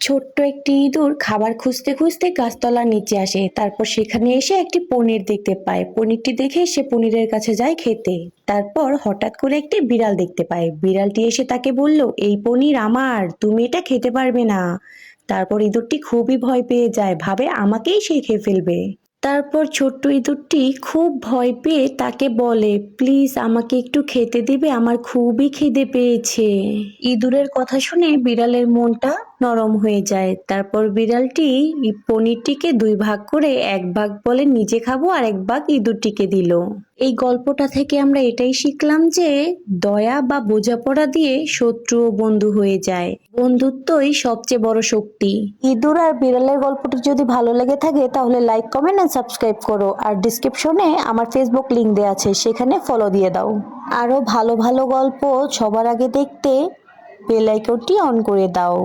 ছোট্ট একটি ইঁদুর খাবার খুঁজতে খুঁজতে গাছতলার নিচে আসে। তারপর সেখানে এসে একটি পনির দেখতে পায়। পনিরটি দেখে সে পনিরের কাছে যায় খেতে। তারপর হঠাৎ করে একটি বিড়াল দেখতে পায়। বিড়ালটি এসে তাকে বলল, এই পনির আমার, তুমি এটা খেতে পারবে না। তারপর ইঁদুরটি খুবই ভয় পেয়ে যায়, ভাবে আমাকেই সে খেয়ে ফেলবে। তারপর ছোট্ট ইঁদুরটি খুব ভয় পেয়ে তাকে বলে, প্লিজ আমাকে একটু খেতে দিবে, আমার খুবই খিদে পেয়েছে। ইঁদুরের কথা শুনে বিড়ালের মনটা নরম হয়ে যায়। তারপর বিড়ালটি পনিরটিকে দুই ভাগ করে এক ভাগ বলে নিজে খাবো আর এক ভাগ ইঁদুরটিকে দিল। এই গল্পটা থেকে আমরা এটাই শিখলাম যে দয়া বা বোঝাপড়া দিয়ে শত্রু ও বন্ধু হয়ে যায়। বন্ধুত্বই সবচেয়ে বড় শক্তি। ইঁদুর আর বিড়ালের গল্পটি যদি ভালো লেগে থাকে তাহলে লাইক, কমেন্ট আর সাবস্ক্রাইব করো। আর ডিসক্রিপশনে আমার ফেসবুক লিংক দেওয়া আছে, সেখানে ফলো দিয়ে দাও। আরো ভালো ভালো গল্প সবার আগে দেখতে বেল আইকনটি অন করে দাও।